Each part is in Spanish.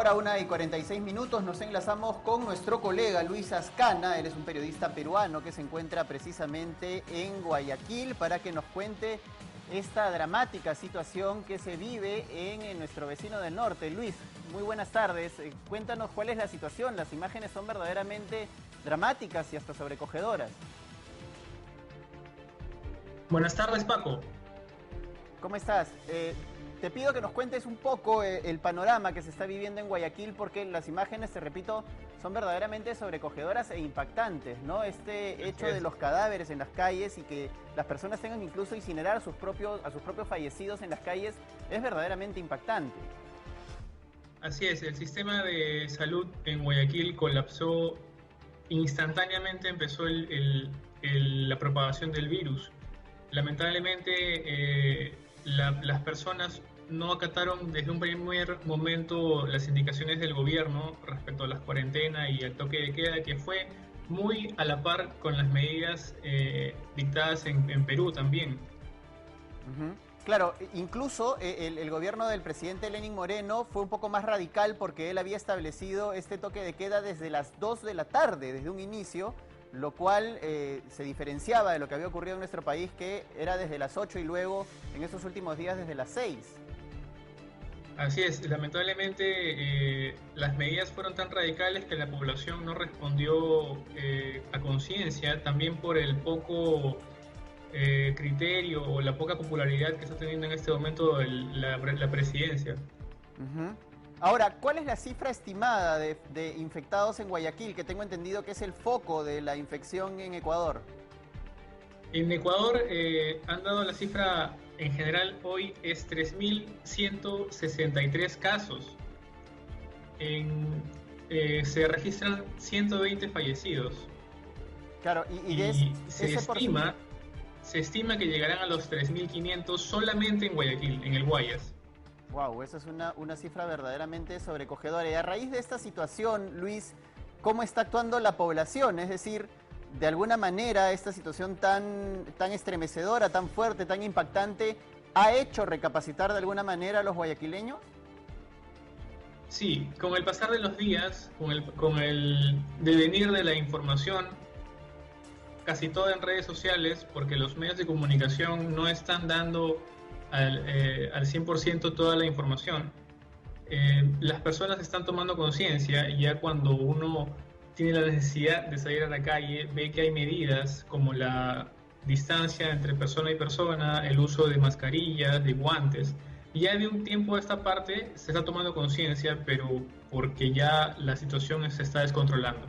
Ahora 1:46, nos enlazamos con nuestro colega Luis Ascana. Él es un periodista peruano que se encuentra precisamente en Guayaquil para que nos cuente esta dramática situación que se vive en nuestro vecino del norte. Luis, muy buenas tardes. Cuéntanos cuál es la situación. Las imágenes son verdaderamente dramáticas y hasta sobrecogedoras. Buenas tardes, Paco. ¿Cómo estás? Te pido que nos cuentes un poco el panorama que se está viviendo en Guayaquil, porque las imágenes, te repito, son verdaderamente sobrecogedoras e impactantes, ¿no? Este hecho de los cadáveres en las calles y que las personas tengan que incluso incinerar a sus propios fallecidos en las calles es verdaderamente impactante. Así es, el sistema de salud en Guayaquil colapsó instantáneamente, empezó la propagación del virus. Lamentablemente, las personas no acataron desde un primer momento las indicaciones del gobierno respecto a las cuarentenas y al toque de queda, que fue muy a la par con las medidas dictadas en Perú también. Claro, incluso el gobierno del presidente Lenín Moreno fue un poco más radical porque él había establecido este toque de queda desde las 2 de la tarde, desde un inicio, lo cual se diferenciaba de lo que había ocurrido en nuestro país, que era desde las 8 y luego, en estos últimos días, desde las 6. Así es, lamentablemente las medidas fueron tan radicales que la población no respondió a conciencia, también por el poco criterio o la poca popularidad que está teniendo en este momento la presidencia. Ahora, ¿cuál es la cifra estimada de infectados en Guayaquil, que tengo entendido que es el foco de la infección en Ecuador? En Ecuador han dado la cifra, en general hoy es 3.163 casos. Se registran 120 fallecidos. Claro, Se estima que llegarán a los 3.500 solamente en Guayaquil, en el Guayas. Wow, esa es una cifra verdaderamente sobrecogedora. Y a raíz de esta situación, Luis, ¿cómo está actuando la población? Es decir, de alguna manera esta situación tan estremecedora, tan fuerte, tan impactante, ¿ha hecho recapacitar de alguna manera a los guayaquileños? Sí, con el pasar de los días, con el devenir de la información, casi toda en redes sociales, porque los medios de comunicación no están dando al 100% toda la información, las personas están tomando conciencia, y ya cuando uno tiene la necesidad de salir a la calle, ve que hay medidas como la distancia entre persona y persona, el uso de mascarillas, de guantes, y ya de un tiempo a esta parte se está tomando conciencia, pero porque ya la situación se está descontrolando.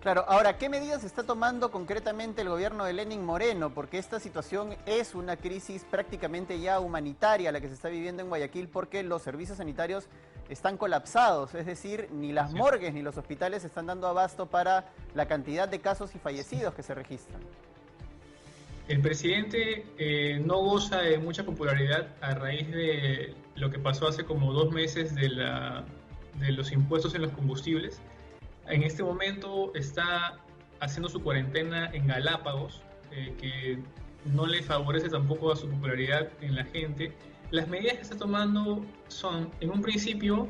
Claro, ahora, ¿qué medidas está tomando concretamente el gobierno de Lenín Moreno? Porque esta situación es una crisis prácticamente ya humanitaria la que se está viviendo en Guayaquil, porque los servicios sanitarios están colapsados, es decir, ni las morgues ni los hospitales están dando abasto para la cantidad de casos y fallecidos que se registran. El presidente no goza de mucha popularidad a raíz de lo que pasó hace como 2 meses de los impuestos en los combustibles. En este momento está haciendo su cuarentena en Galápagos, que no le favorece tampoco a su popularidad en la gente. Las medidas que está tomando son, en un principio,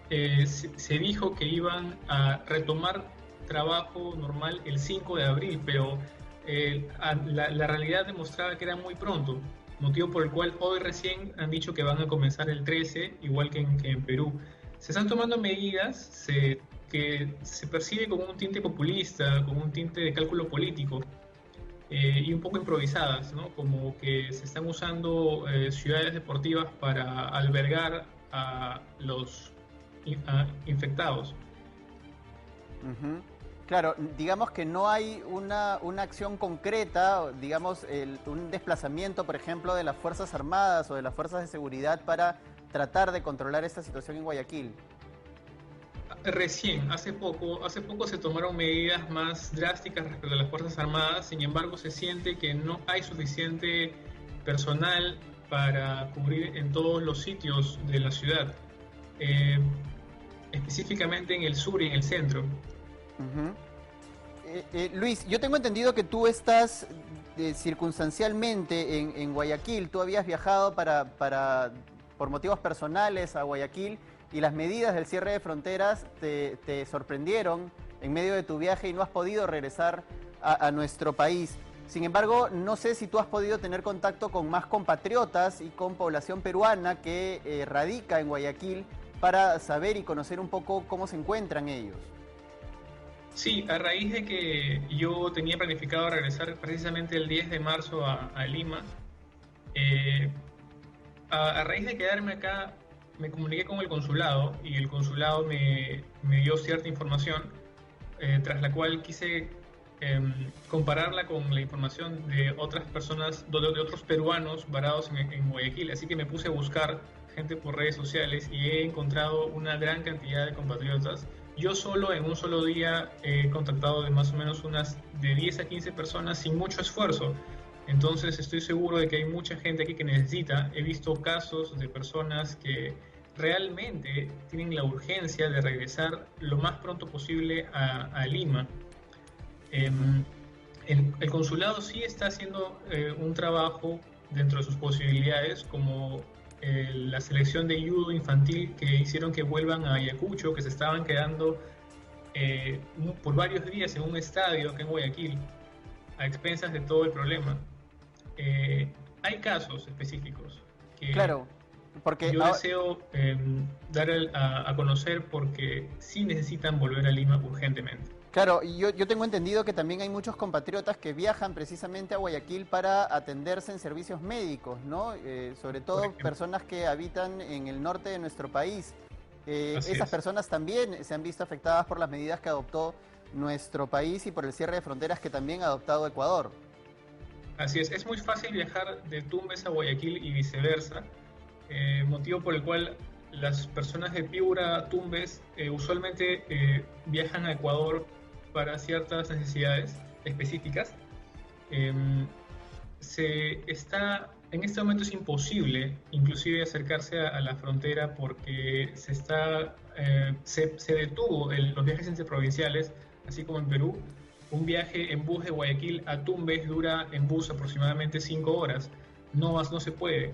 se dijo que iban a retomar trabajo normal el 5 de abril, pero la realidad demostraba que era muy pronto, motivo por el cual hoy recién han dicho que van a comenzar el 13, igual que en Perú. Se están tomando medidas que se percibe como un tinte populista, como un tinte de cálculo político, y un poco improvisadas, ¿no? Como que se están usando ciudades deportivas para albergar a los infectados. Claro, digamos que no hay una acción concreta, digamos, un desplazamiento, por ejemplo, de las Fuerzas Armadas o de las Fuerzas de Seguridad para tratar de controlar esta situación en Guayaquil. Recién, hace poco se tomaron medidas más drásticas respecto a las Fuerzas Armadas. Sin embargo, se siente que no hay suficiente personal para cubrir en todos los sitios de la ciudad, específicamente en el sur y en el centro. Luis, yo tengo entendido que tú estás circunstancialmente en Guayaquil. Tú habías viajado por motivos personales a Guayaquil y las medidas del cierre de fronteras te sorprendieron en medio de tu viaje y no has podido regresar a nuestro país. Sin embargo, no sé si tú has podido tener contacto con más compatriotas y con población peruana que radica en Guayaquil para saber y conocer un poco cómo se encuentran ellos. Sí, a raíz de que yo tenía planificado regresar precisamente el 10 de marzo a Lima, eh, a raíz de quedarme acá, me comuniqué con el consulado y el consulado me dio cierta información, tras la cual quise compararla con la información de otras personas, de otros peruanos varados en Guayaquil. Así que me puse a buscar gente por redes sociales y he encontrado una gran cantidad de compatriotas. Yo solo en un solo día he contactado de más o menos unas de 10 a 15 personas sin mucho esfuerzo. Entonces estoy seguro de que hay mucha gente aquí que necesita. He visto casos de personas que realmente tienen la urgencia de regresar lo más pronto posible a Lima. El consulado sí está haciendo un trabajo dentro de sus posibilidades, como la selección de judo infantil que hicieron que vuelvan a Ayacucho, que se estaban quedando por varios días en un estadio acá en Guayaquil, a expensas de todo el problema. Hay casos específicos que Claro, porque yo deseo dar a conocer porque sí necesitan volver a Lima urgentemente. claro, y yo tengo entendido que también hay muchos compatriotas que viajan precisamente a Guayaquil para atenderse en servicios médicos, ¿no? Sobre Por todo ejemplo, personas que habitan en el norte de nuestro país. así Esas es. personas también se han visto afectadas por las medidas que adoptó nuestro país y por el cierre de fronteras que también ha adoptado Ecuador. Así es muy fácil viajar de Tumbes a Guayaquil y viceversa, motivo por el cual las personas de Piura a Tumbes usualmente viajan a Ecuador para ciertas necesidades específicas. Eh, en este momento es imposible inclusive acercarse a la frontera porque se detuvo los viajes interprovinciales, así como en Perú. Un viaje en bus de Guayaquil a Tumbes dura en bus aproximadamente 5 horas. No más no se puede.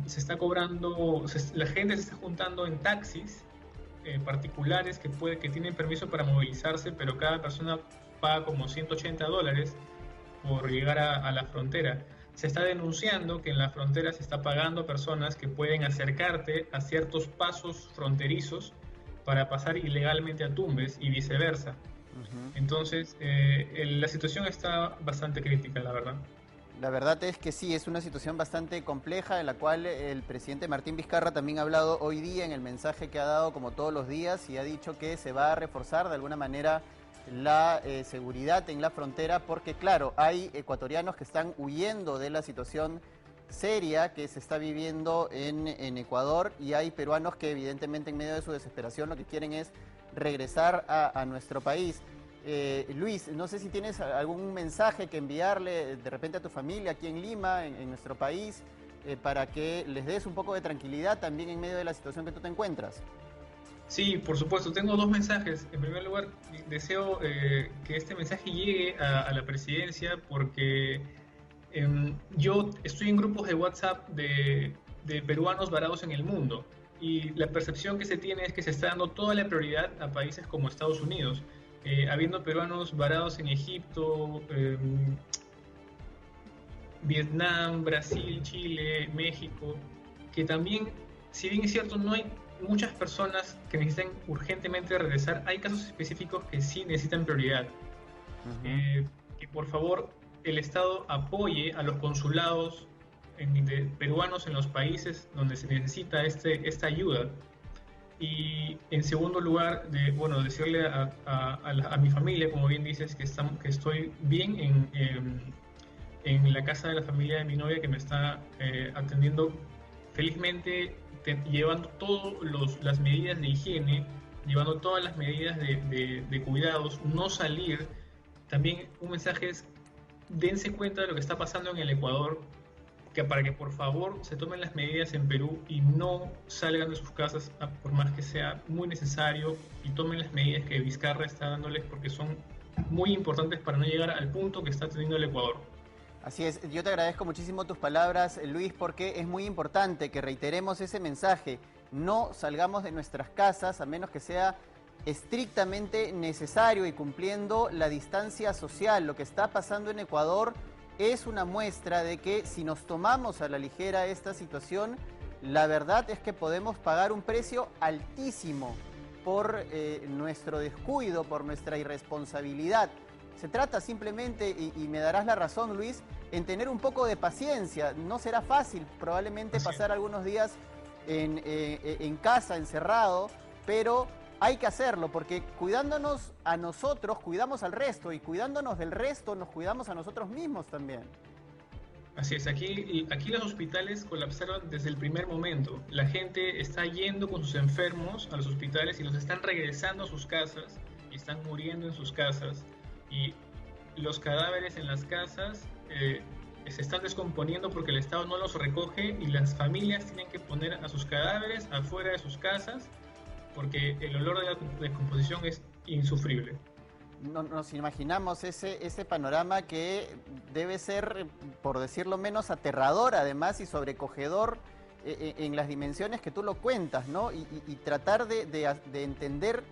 Se está cobrando, la gente se está juntando en taxis particulares que tienen permiso para movilizarse, pero cada persona paga como $180 por llegar a la frontera. Se está denunciando que en la frontera se está pagando a personas que pueden acercarte a ciertos pasos fronterizos para pasar ilegalmente a Tumbes y viceversa. Entonces, la situación está bastante crítica, la verdad. La verdad es que sí, es una situación bastante compleja en la cual el presidente Martín Vizcarra también ha hablado hoy día en el mensaje que ha dado como todos los días y ha dicho que se va a reforzar de alguna manera la seguridad en la frontera porque claro, hay ecuatorianos que están huyendo de la situación seria que se está viviendo en Ecuador y hay peruanos que evidentemente en medio de su desesperación lo que quieren es regresar a nuestro país. Luis, no sé si tienes algún mensaje que enviarle de repente a tu familia aquí en Lima, en nuestro país, para que les des un poco de tranquilidad también en medio de la situación que tú te encuentras. Sí, por supuesto, tengo dos mensajes. En primer lugar, deseo que este mensaje llegue a la presidencia porque yo estoy en grupos de WhatsApp de peruanos varados en el mundo y la percepción que se tiene es que se está dando toda la prioridad a países como Estados Unidos. Habiendo peruanos varados en Egipto, Vietnam, Brasil, Chile, México, que también, si bien es cierto, no hay muchas personas que necesitan urgentemente regresar, hay casos específicos que sí necesitan prioridad. Que por favor el Estado apoye a los consulados peruanos en los países donde se necesita esta ayuda. Y en segundo lugar, decirle a mi familia, como bien dices, que estoy bien en la casa de la familia de mi novia que me está atendiendo felizmente, llevando todas las medidas de higiene, llevando todas las medidas de cuidados, no salir. También un mensaje es, dense cuenta de lo que está pasando en el Ecuador, para que por favor se tomen las medidas en Perú y no salgan de sus casas por más que sea muy necesario y tomen las medidas que Vizcarra está dándoles porque son muy importantes para no llegar al punto que está teniendo el Ecuador. Así es, yo te agradezco muchísimo tus palabras, Luis, porque es muy importante que reiteremos ese mensaje no salgamos de nuestras casas a menos que sea estrictamente necesario y cumpliendo la distancia social. Lo que está pasando en Ecuador es una muestra de que si nos tomamos a la ligera esta situación, la verdad es que podemos pagar un precio altísimo por nuestro descuido, por nuestra irresponsabilidad. Se trata simplemente, y me darás la razón, Luis, en tener un poco de paciencia. No será fácil probablemente pasar algunos días en casa, encerrado, pero hay que hacerlo, porque cuidándonos a nosotros, cuidamos al resto, y cuidándonos del resto, nos cuidamos a nosotros mismos también. Así es, aquí los hospitales colapsaron desde el primer momento. La gente está yendo con sus enfermos a los hospitales y los están regresando a sus casas y están muriendo en sus casas. Y los cadáveres en las casas se están descomponiendo porque el Estado no los recoge y las familias tienen que poner a sus cadáveres afuera de sus casas porque el olor de la descomposición es insufrible. No, nos imaginamos ese panorama que debe ser, por decirlo menos, aterrador además y sobrecogedor en las dimensiones que tú lo cuentas, ¿no? Y tratar de entender,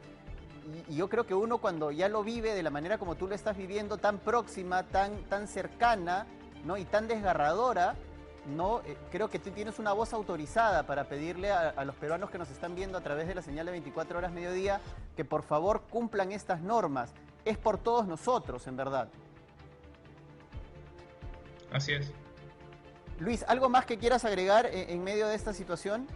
y yo creo que uno cuando ya lo vive de la manera como tú lo estás viviendo, tan próxima, tan cercana, ¿no? Y tan desgarradora, ¿no? Creo que tú tienes una voz autorizada para pedirle a los peruanos que nos están viendo a través de la señal de 24 horas mediodía que por favor cumplan estas normas. Es por todos nosotros, en verdad. Así es. Luis, ¿algo más que quieras agregar en medio de esta situación?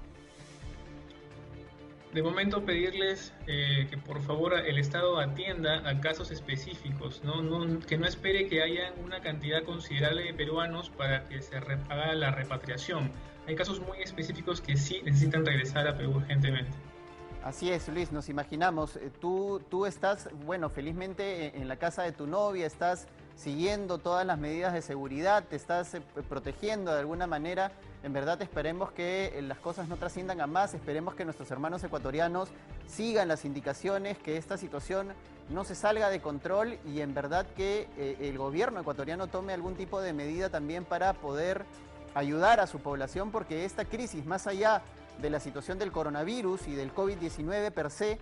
De momento pedirles que por favor el Estado atienda a casos específicos, que no espere que haya una cantidad considerable de peruanos para que se haga la repatriación. Hay casos muy específicos que sí necesitan regresar a Perú urgentemente. Así es, Luis, nos imaginamos. Tú estás, bueno, felizmente en la casa de tu novia, estás siguiendo todas las medidas de seguridad, te estás protegiendo de alguna manera. En verdad esperemos que las cosas no trasciendan a más, esperemos que nuestros hermanos ecuatorianos sigan las indicaciones, que esta situación no se salga de control y en verdad que el gobierno ecuatoriano tome algún tipo de medida también para poder ayudar a su población, porque esta crisis, más allá de la situación del coronavirus y del COVID-19 per se,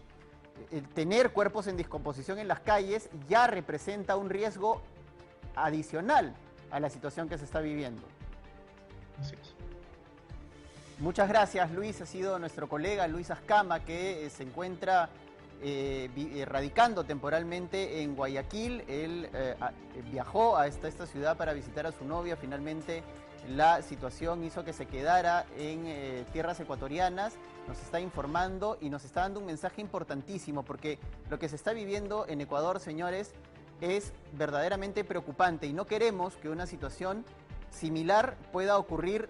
el tener cuerpos en descomposición en las calles ya representa un riesgo adicional a la situación que se está viviendo. Así es. Muchas gracias, Luis. Ha sido nuestro colega Luis Azcama, que se encuentra radicando temporalmente en Guayaquil. Él viajó a esta ciudad para visitar a su novia. Finalmente la situación hizo que se quedara en tierras ecuatorianas. Nos está informando y nos está dando un mensaje importantísimo, porque lo que se está viviendo en Ecuador, señores, es verdaderamente preocupante y no queremos que una situación similar pueda ocurrir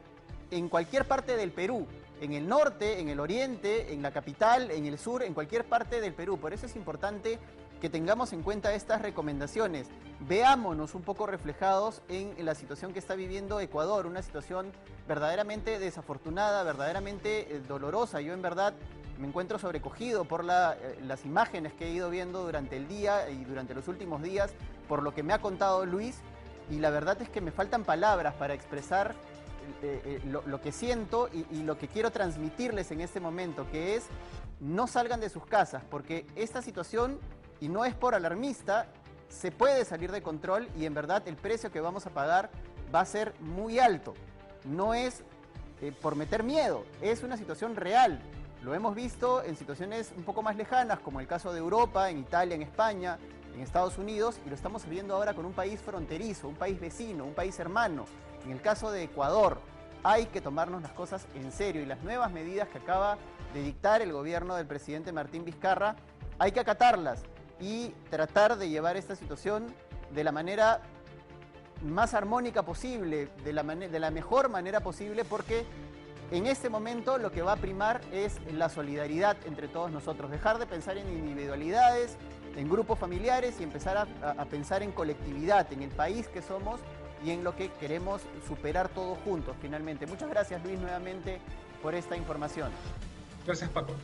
en cualquier parte del Perú, en el norte, en el oriente, en la capital, en el sur, en cualquier parte del Perú. Por eso es importante que tengamos en cuenta estas recomendaciones. Veámonos un poco reflejados en la situación que está viviendo Ecuador, una situación verdaderamente desafortunada, verdaderamente dolorosa. Yo en verdad me encuentro sobrecogido por las imágenes que he ido viendo durante el día y durante los últimos días, por lo que me ha contado Luis, y la verdad es que me faltan palabras para expresar lo que siento y lo que quiero transmitirles en este momento, que es: no salgan de sus casas, porque esta situación, y no es por alarmista, se puede salir de control y en verdad el precio que vamos a pagar va a ser muy alto. No es por meter miedo, es una situación real. Lo hemos visto en situaciones un poco más lejanas, como el caso de Europa, en Italia, en España, en Estados Unidos, y lo estamos viendo ahora con un país fronterizo, un país vecino, un país hermano. En el caso de Ecuador, hay que tomarnos las cosas en serio y las nuevas medidas que acaba de dictar el gobierno del presidente Martín Vizcarra, hay que acatarlas y tratar de llevar esta situación de la manera más armónica posible, de la mejor manera posible, porque en este momento lo que va a primar es la solidaridad entre todos nosotros, dejar de pensar en individualidades, en grupos familiares y empezar a pensar en colectividad, en el país que somos y en lo que queremos superar todos juntos finalmente. Muchas gracias, Luis, nuevamente por esta información. Gracias, Paco.